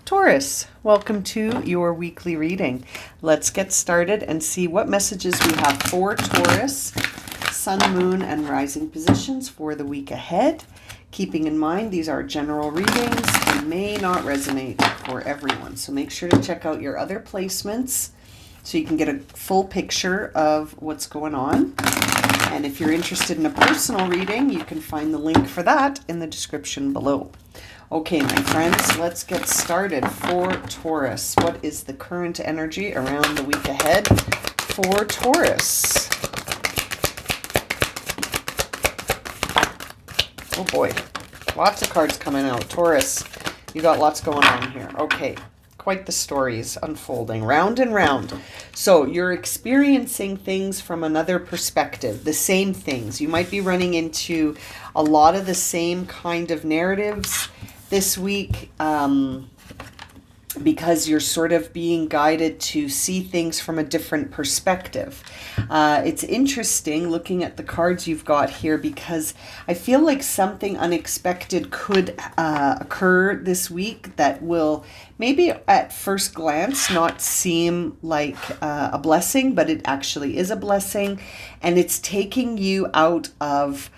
Taurus, welcome to your weekly reading. Let's get started and see what messages we have for Taurus, Sun, Moon, and Rising positions for the week ahead. Keeping in mind, these are general readings and may not resonate for everyone. So make sure to check out your other placements so you can get a full picture of what's going on. And if you're interested in a personal reading, you can find the link for that in the description below. Okay, my friends, let's get started for Taurus. What is the current energy around the week ahead for Taurus? Oh boy, lots of cards coming out. Taurus, you got lots going on here. Okay, quite the stories unfolding round and round. So you're experiencing things from another perspective, the same things. You might be running into a lot of the same kind of narratives this week because you're sort of being guided to see things from a different perspective. It's interesting looking at the cards you've got here because I feel like something unexpected could occur this week that will maybe at first glance not seem like a blessing, but it actually is a blessing. And it's taking you out of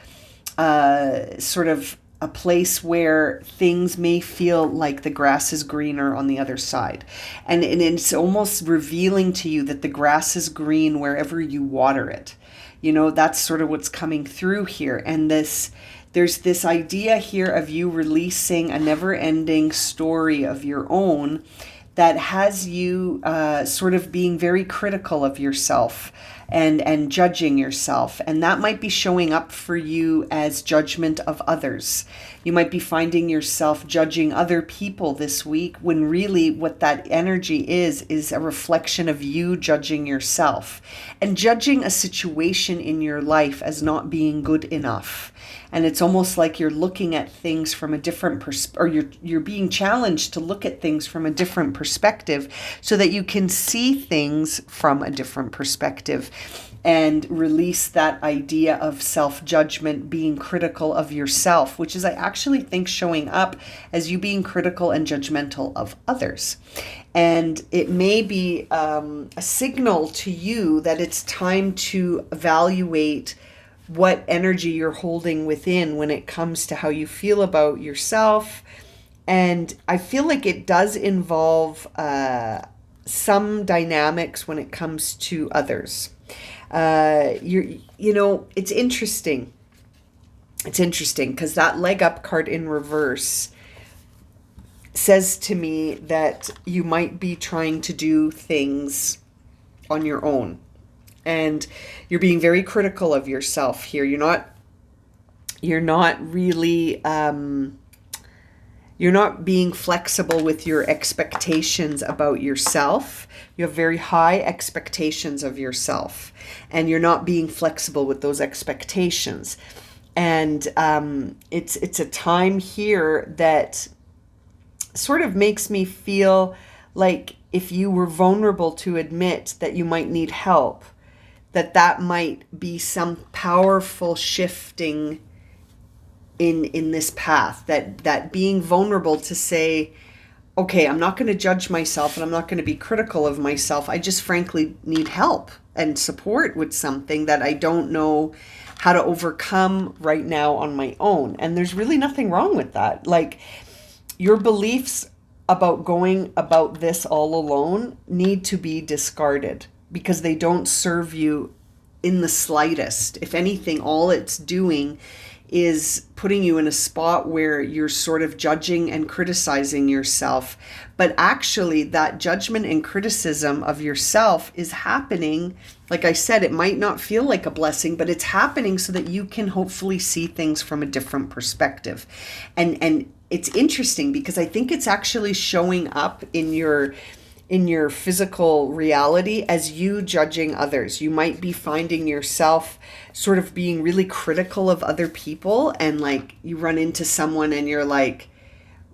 sort of a place where things may feel like the grass is greener on the other side. And it's almost revealing to you that the grass is green wherever you water it. You know, that's sort of what's coming through here. And there's this idea here of you releasing a never-ending story of your own that has you sort of being very critical of yourself and judging yourself. And that might be showing up for you as judgment of others. You might be finding yourself judging other people this week when really what that energy is a reflection of you judging yourself and judging a situation in your life as not being good enough. And it's almost like you're looking at things from a different or you're being challenged to look at things from a different perspective so that you can see things from a different perspective and release that idea of self-judgment, being critical of yourself, which is I actually think showing up as you being critical and judgmental of others. And it may be a signal to you that it's time to evaluate what energy you're holding within when it comes to how you feel about yourself. And I feel like it does involve some dynamics when it comes to others. You know, it's interesting. It's interesting because that leg up card in reverse says to me that you might be trying to do things on your own. And you're being very critical of yourself here. You're not really, you're not being flexible with your expectations about yourself. You have very high expectations of yourself, and you're not being flexible with those expectations. And it's a time here that sort of makes me feel like if you were vulnerable to admit that you might need help, that might be some powerful shifting in this path, that being vulnerable to say, okay, I'm not going to judge myself and I'm not going to be critical of myself. I just frankly need help and support with something that I don't know how to overcome right now on my own. And there's really nothing wrong with that. Like, your beliefs about going about this all alone need to be discarded, because they don't serve you in the slightest. If anything, all it's doing is putting you in a spot where you're sort of judging and criticizing yourself. But actually, that judgment and criticism of yourself is happening. Like I said, it might not feel like a blessing, but it's happening so that you can hopefully see things from a different perspective. And it's interesting because I think it's actually showing up in your physical reality as you judging others. You might be finding yourself sort of being really critical of other people, and like you run into someone and you're like,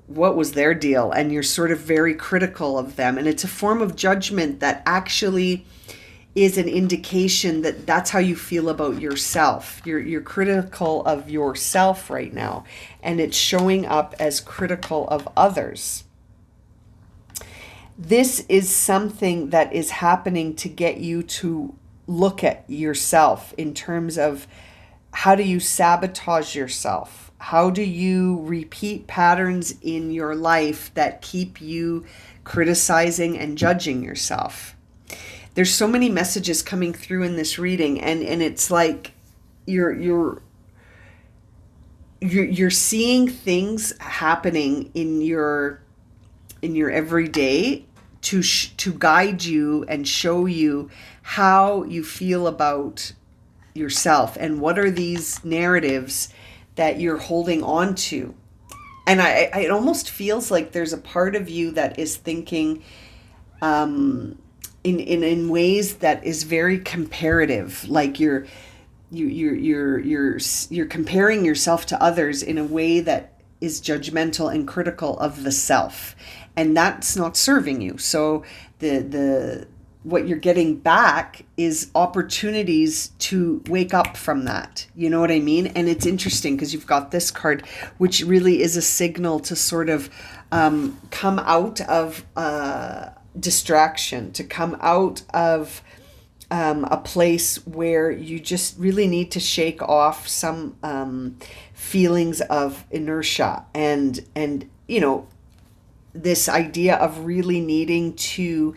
what was their deal? And you're sort of very critical of them. And it's a form of judgment that actually is an indication that that's how you feel about yourself. You're critical of yourself right now, and it's showing up as critical of others. This is something that is happening to get you to look at yourself in terms of how do you sabotage yourself? How do you repeat patterns in your life that keep you criticizing and judging yourself? There's so many messages coming through in this reading, and it's like you're seeing things happening in your everyday to guide you and show you how you feel about yourself and what are these narratives that you're holding on to. And it almost feels like there's a part of you that is thinking in ways that is very comparative, like you're comparing yourself to others in a way that is judgmental and critical of the self, and that's not serving you. So the what you're getting back is opportunities to wake up from that. You know what I mean? And it's interesting because you've got this card, which really is a signal to sort of come out of distraction, to come out of a place where you just really need to shake off some feelings of inertia and you know, this idea of really needing to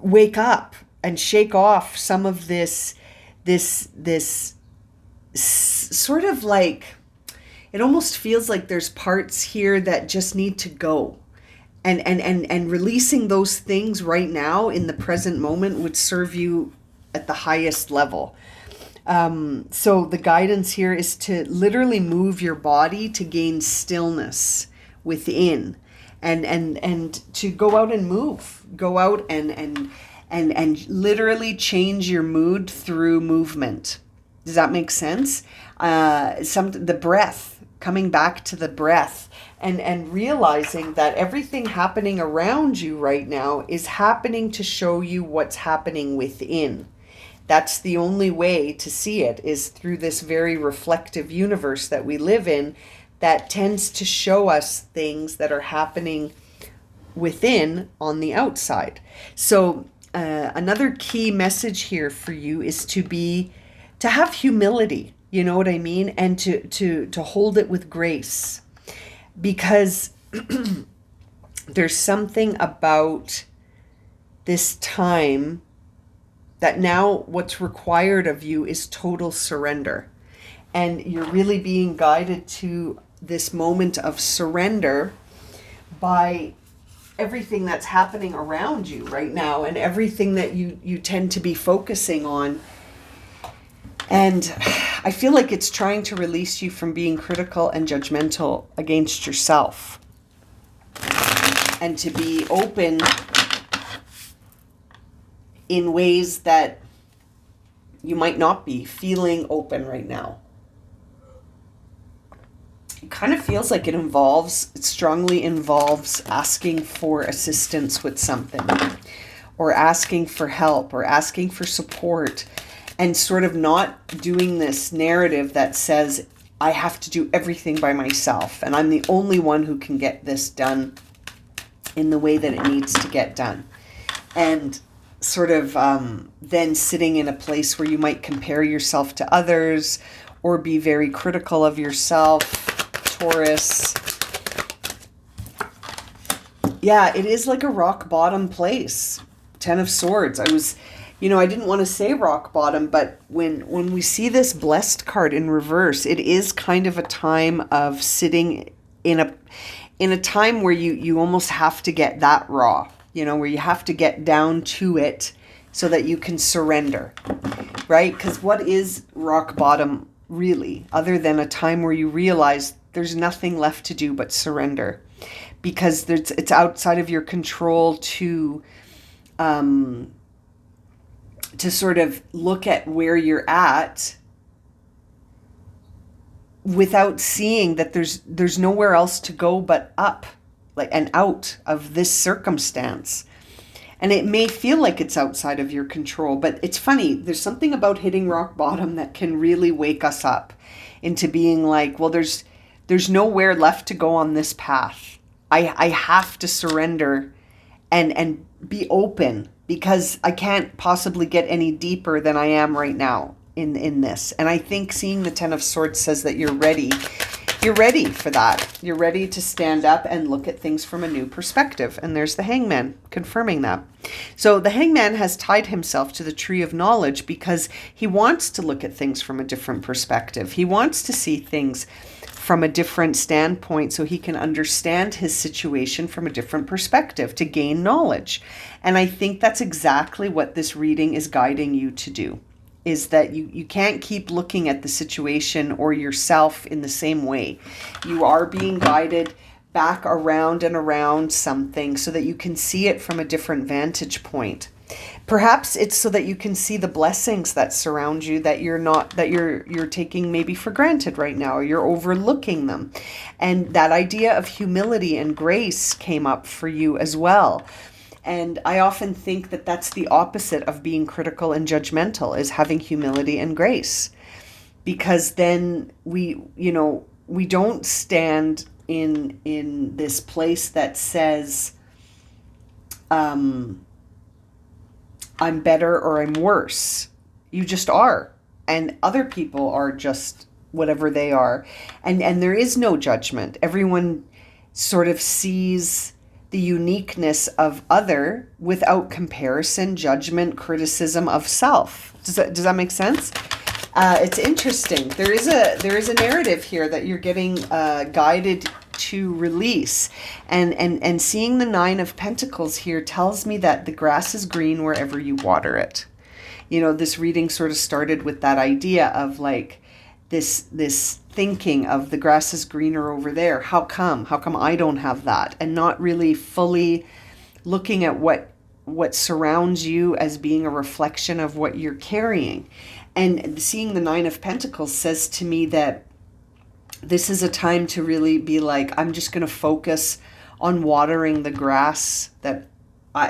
wake up and shake off some of this sort of like, it almost feels like there's parts here that just need to go. And releasing those things right now in the present moment would serve you at the highest level. So the guidance here is to literally move your body to gain stillness within, and to go out and move, go out and literally change your mood through movement. Does that make sense? The breath, coming back to the breath, and realizing that everything happening around you right now is happening to show you what's happening within. That's the only way to see it, is through this very reflective universe that we live in that tends to show us things that are happening within on the outside. So another key message here for you is to have humility, you know what I mean? And to hold it with grace, because there's something about this time that now what's required of you is total surrender. And you're really being guided to this moment of surrender by everything that's happening around you right now and everything that you tend to be focusing on. And I feel like it's trying to release you from being critical and judgmental against yourself, and to be open in ways that you might not be feeling open right now. It kind of feels like it strongly involves asking for assistance with something, or asking for help, or asking for support, and sort of not doing this narrative that says, I have to do everything by myself, and I'm the only one who can get this done in the way that it needs to get done. And sort of then sitting in a place where you might compare yourself to others or be very critical of yourself, Taurus. Yeah, it is like a rock bottom place. 10 of Swords. I didn't want to say rock bottom, but when we see this blessed card in reverse, it is kind of a time of sitting in a time where you almost have to get that raw, where you have to get down to it so that you can surrender, right? Because what is rock bottom really, other than a time where you realize there's nothing left to do but surrender, because it's outside of your control to sort of look at where you're at without seeing that there's nowhere else to go but up, like, and out of this circumstance. And it may feel like it's outside of your control, but it's funny. There's something about hitting rock bottom that can really wake us up into being like, well, there's nowhere left to go on this path. I have to surrender and be open, because I can't possibly get any deeper than I am right now in this. And I think seeing the Ten of Swords says that you're ready. You're ready for that. You're ready to stand up and look at things from a new perspective. And there's the Hangman confirming that. So the Hangman has tied himself to the tree of knowledge because he wants to look at things from a different perspective. He wants to see things from a different standpoint so he can understand his situation from a different perspective, to gain knowledge. And I think that's exactly what this reading is guiding you to do, is that you can't keep looking at the situation or yourself in the same way. You are being guided back around and around something so that you can see it from a different vantage point. Perhaps it's so that you can see the blessings that surround you that you're taking maybe for granted right now, or you're overlooking them. And that idea of humility and grace came up for you as well. And I often think that that's the opposite of being critical and judgmental, is having humility and grace. Because then we don't stand in this place that says, I'm better or I'm worse. You just are. And other people are just whatever they are. And there is no judgment. Everyone sort of sees the uniqueness of other without comparison, judgment, criticism of self. Does that make sense? It's interesting. There is a narrative here that you're getting guided to release, and seeing the Nine of Pentacles here tells me that the grass is green wherever you water it. This reading sort of started with that idea of like this thinking of the grass is greener over there. How come I don't have that? And not really fully looking at what surrounds you as being a reflection of what you're carrying. And seeing the Nine of Pentacles says to me that this is a time to really be like, I'm just going to focus on watering the grass,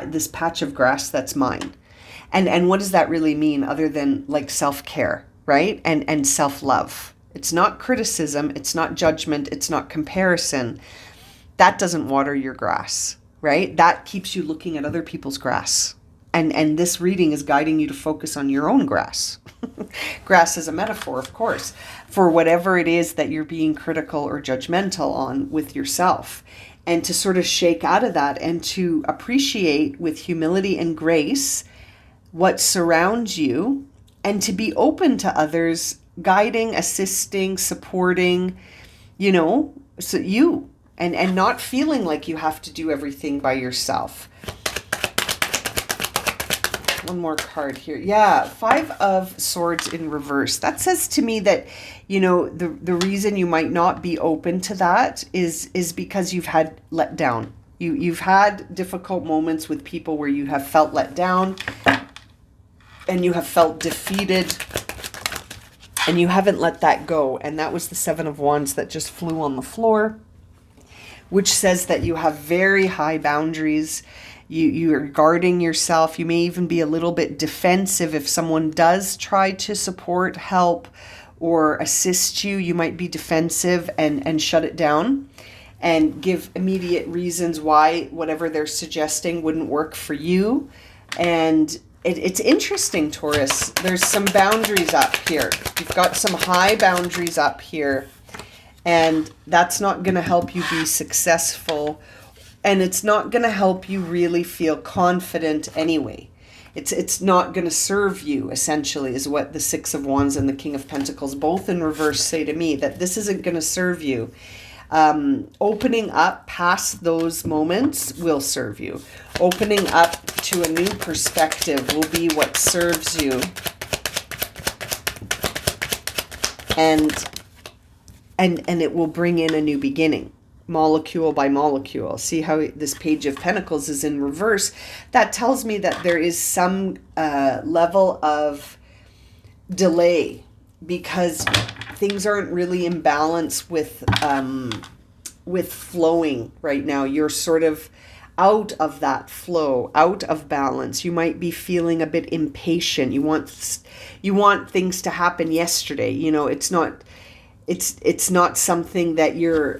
this patch of grass that's mine. And what does that really mean other than like self-care, right? And self-love. It's not criticism. It's not judgment. It's not comparison. That doesn't water your grass, right? That keeps you looking at other people's grass. And this reading is guiding you to focus on your own grass. Grass is a metaphor, of course, for whatever it is that you're being critical or judgmental on with yourself. And to sort of shake out of that and to appreciate with humility and grace what surrounds you, and to be open to others, guiding, assisting, supporting, and not feeling like you have to do everything by yourself. One more card here. Yeah, Five of Swords in reverse. That says to me that, the reason you might not be open to that is because you've had let down. You've had difficult moments with people where you have felt let down and you have felt defeated and you haven't let that go. And that was the Seven of Wands that just flew on the floor, which says that you have very high boundaries. You're guarding yourself. You may even be a little bit defensive if someone does try to support, help, or assist you. You might be defensive and shut it down and give immediate reasons why whatever they're suggesting wouldn't work for you. And it's interesting, Taurus. There's some boundaries up here. You've got some high boundaries up here, and that's not going to help you be successful. And it's not going to help you really feel confident anyway. It's not going to serve you, essentially, is what the Six of Wands and the King of Pentacles, both in reverse, say to me, that this isn't going to serve you. Opening up past those moments will serve you. Opening up to a new perspective will be what serves you. And it will bring in a new beginning. Molecule by molecule. See how this Page of Pentacles is in reverse? That tells me that there is some level of delay because things aren't really in balance with flowing right now. You're sort of out of that flow, out of balance. You might be feeling a bit impatient. You want things to happen yesterday. It's not. it's not something that you're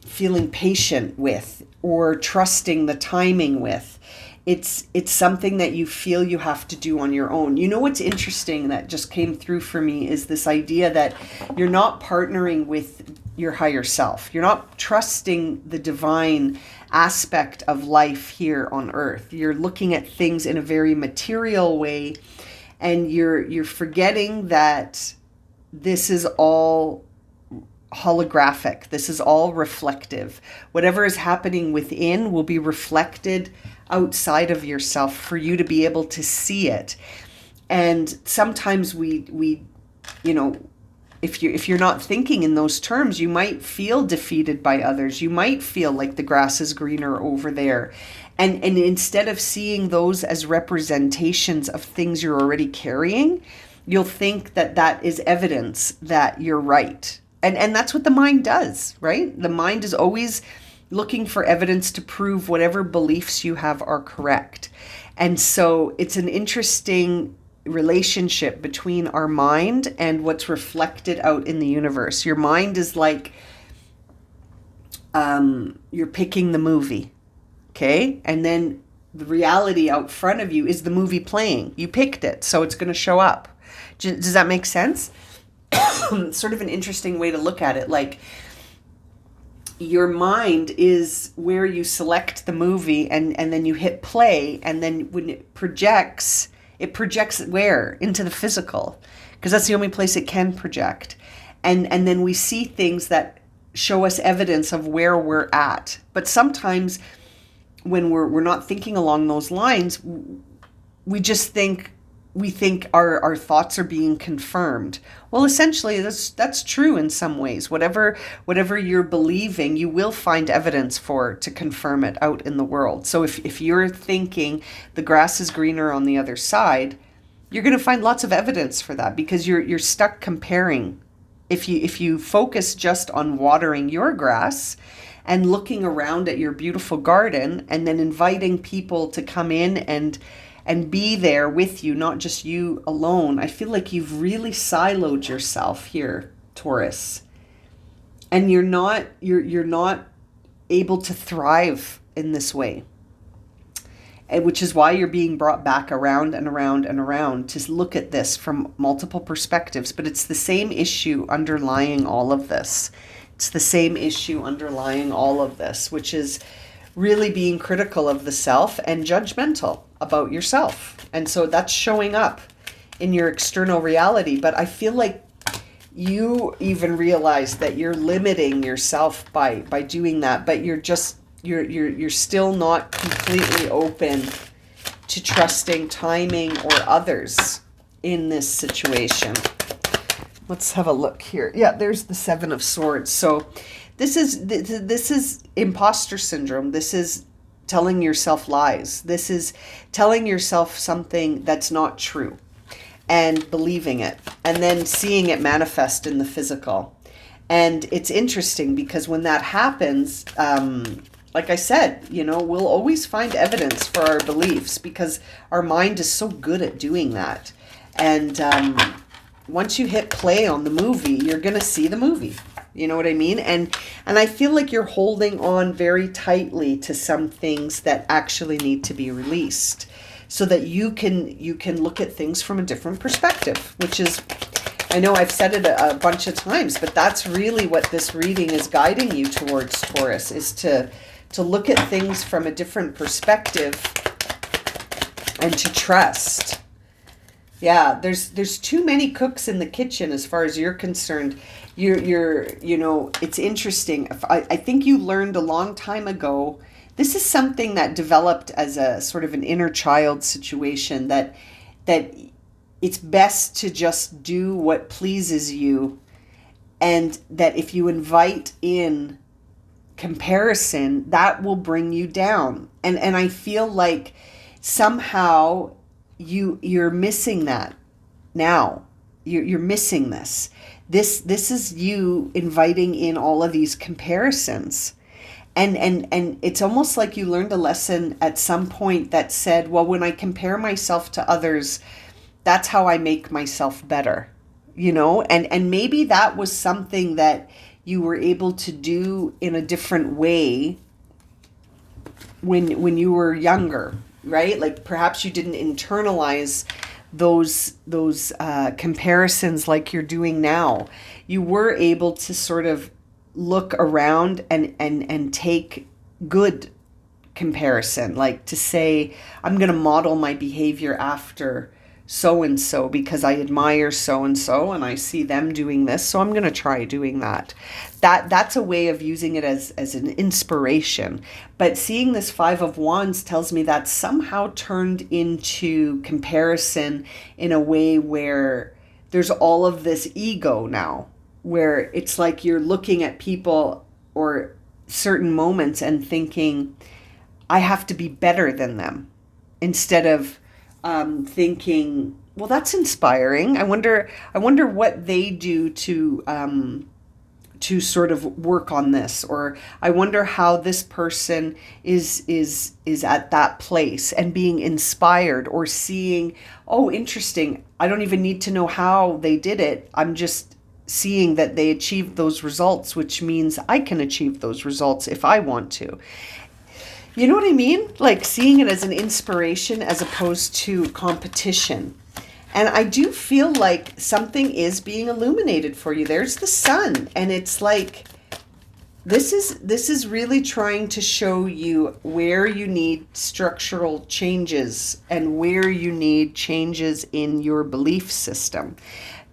feeling patient with or trusting the timing with. It's something that you feel you have to do on your own. You know what's interesting that just came through for me is this idea that you're not partnering with your higher self. You're not trusting the divine aspect of life here on earth. You're looking at things in a very material way, and you're forgetting that this is all holographic. This is all reflective. Whatever is happening within will be reflected outside of yourself for you to be able to see it. And sometimes we you know, if you're not thinking in those terms, you might feel defeated by others. You might feel like the grass is greener over there. And instead of seeing those as representations of things you're already carrying, you'll think that that is evidence that you're right. And that's what the mind does, right? The mind is always looking for evidence to prove whatever beliefs you have are correct. And so it's an interesting relationship between our mind and what's reflected out in the universe. Your mind is like you're picking the movie, okay? And then the reality out front of you is the movie playing. You picked it, so it's going to show up. Does that make sense? Sort of an interesting way to look at it. Like, your mind is where you select the movie, and then you hit play, and then when it projects where? Into the physical, because that's the only place it can project. And then we see things that show us evidence of where we're at. But sometimes when we're not thinking along those lines, we think our thoughts are being confirmed. Well, essentially, that's true in some ways. Whatever you're believing, you will find evidence for to confirm it out in the world. So if you're thinking the grass is greener on the other side, you're going to find lots of evidence for that, because you're stuck comparing. If you focus just on watering your grass and looking around at your beautiful garden, and then inviting people to come in and be there with you, not just you alone, I feel like you've really siloed yourself here, Taurus. And you're not able to thrive in this way. And which is why you're being brought back around and around and around to look at this from multiple perspectives. But it's the same issue underlying all of this. It's the same issue underlying all of this, which is really being critical of the self and judgmental about yourself. And so that's showing up in your external reality. But I feel like you even realize that you're limiting yourself by doing that, but you're still not completely open to trusting timing or others in this situation. Let's have a look here. Yeah, there's the Seven of Swords. So this is imposter syndrome. This is telling yourself lies. This is telling yourself something that's not true and believing it, and then seeing it manifest in the physical. And it's interesting because when that happens, like I said, we'll always find evidence for our beliefs because our mind is so good at doing that. And once you hit play on the movie, you're going to see the movie. You know what I mean? And I feel like you're holding on very tightly to some things that actually need to be released so that you can look at things from a different perspective, which is, I know I've said it a bunch of times, but that's really what this reading is guiding you towards, Taurus, is to look at things from a different perspective and to trust. Yeah, there's too many cooks in the kitchen as far as you're concerned. It's interesting. I think you learned a long time ago. This is something that developed as a sort of an inner child situation, that it's best to just do what pleases you, and that if you invite in comparison, that will bring you down. And I feel like somehow you're missing that now. You're missing this. This is you inviting in all of these comparisons. And it's almost like you learned a lesson at some point that said, well, when I compare myself to others, that's how I make myself better. and maybe that was something that you were able to do in a different way when you were younger, right? Like perhaps you didn't internalize those comparisons like you're doing now. You were able to sort of look around and take good comparison, like to say, I'm going to model my behavior after so and so because I admire so and I see them doing this, so I'm going to try doing that. That's a way of using it as an inspiration. But seeing this 5 of Wands tells me that somehow turned into comparison in a way where there's all of this ego now, where it's like you're looking at people or certain moments and thinking, I have to be better than them, instead of thinking, well, that's inspiring. I wonder what they do to sort of work on this, or I wonder how this person is at that place, and being inspired, or seeing, oh, interesting. I don't even need to know how they did it. I'm just seeing that they achieved those results, which means I can achieve those results if I want to. You know what I mean? Like seeing it as an inspiration as opposed to competition. And I do feel like something is being illuminated for you. There's the sun, and it's like this is really trying to show you where you need structural changes and where you need changes in your belief system,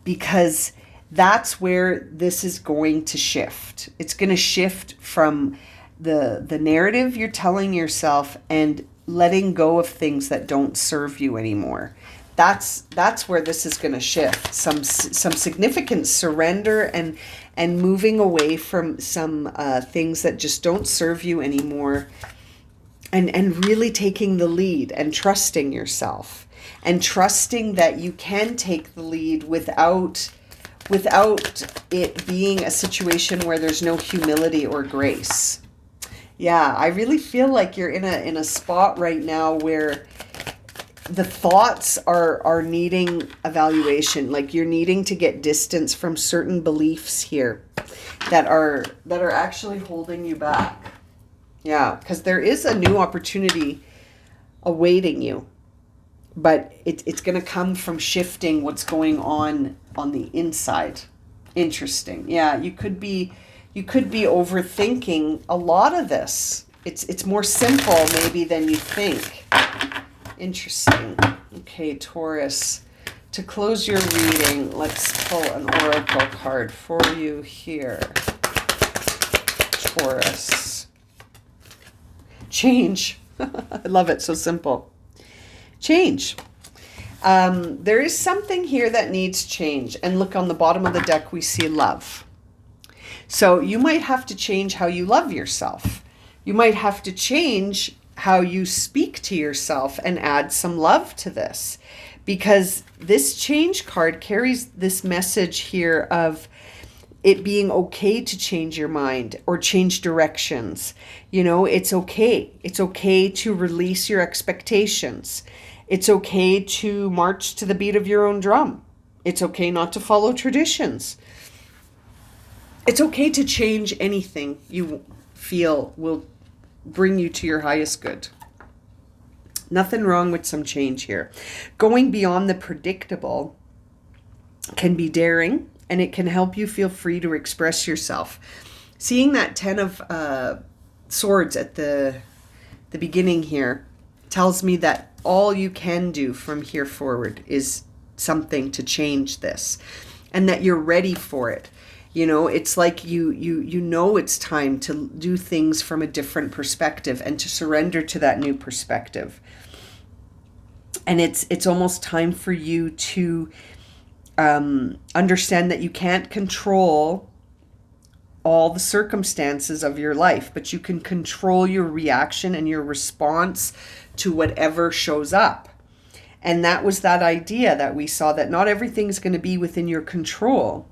because that's where this is going to shift. It's going to shift from the narrative you're telling yourself and letting go of things that don't serve you anymore. That's where this is going to shift. Some significant surrender and moving away from some things that just don't serve you anymore, and really taking the lead and trusting yourself, and trusting that you can take the lead without it being a situation where there's no humility or grace. Yeah, I really feel like you're in a spot right now where the thoughts are needing evaluation. Like you're needing to get distance from certain beliefs here that are actually holding you back. Yeah, because there is a new opportunity awaiting you, but it's going to come from shifting what's going on the inside. Interesting. Yeah, you could be overthinking a lot of this. It's more simple maybe than you think. Interesting. Okay, Taurus. To close your reading, let's pull an oracle card for you here. Taurus. Change. I love it. So simple. Change. There is something here that needs change. And look, on the bottom of the deck, we see love. So you might have to change how you love yourself. You might have to change how you speak to yourself and add some love to this, because this change card carries this message here of it being okay to change your mind or change directions. You know, it's okay. It's okay to release your expectations. It's okay to march to the beat of your own drum. It's okay not to follow traditions. It's okay to change anything you feel will bring you to your highest good. Nothing wrong with some change here. Going beyond the predictable can be daring, and it can help you feel free to express yourself. Seeing that 10 of Swords at the beginning here tells me that all you can do from here forward is something to change this, and that you're ready for it. You know, it's like you know it's time to do things from a different perspective and to surrender to that new perspective. And it's almost time for you to understand that you can't control all the circumstances of your life, but you can control your reaction and your response to whatever shows up. And that was that idea that we saw, that not everything's going to be within your control.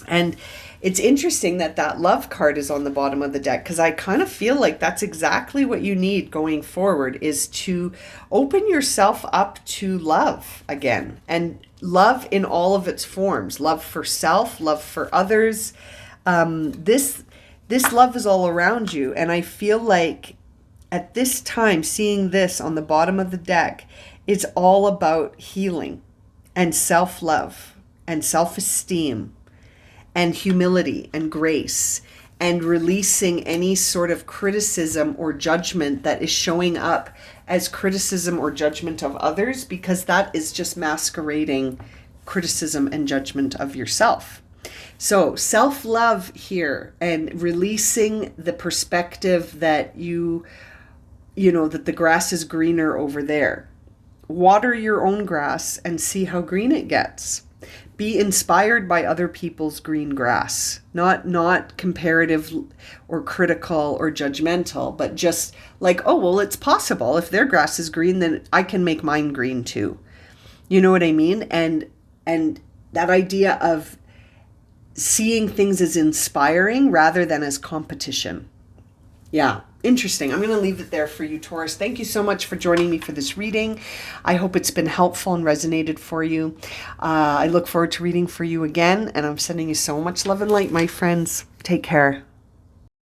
And it's interesting that that love card is on the bottom of the deck, because I kind of feel like that's exactly what you need going forward, is to open yourself up to love again, and love in all of its forms, love for self, love for others. This love is all around you. And I feel like at this time, seeing this on the bottom of the deck, it's all about healing and self-love and self-esteem and humility and grace and releasing any sort of criticism or judgment that is showing up as criticism or judgment of others, because that is just masquerading criticism and judgment of yourself. So self-love here, and releasing the perspective that you know, that the grass is greener over there. Water your own grass and see how green it gets. Be inspired by other people's green grass, not comparative or critical or judgmental, but just like, oh, well, it's possible. If their grass is green, then I can make mine green too. You know what I mean? And that idea of seeing things as inspiring rather than as competition. Yeah. Interesting. I'm going to leave it there for you, Taurus. Thank you so much for joining me for this reading. I hope it's been helpful and resonated for you. I look forward to reading for you again, and I'm sending you so much love and light, my friends. Take care.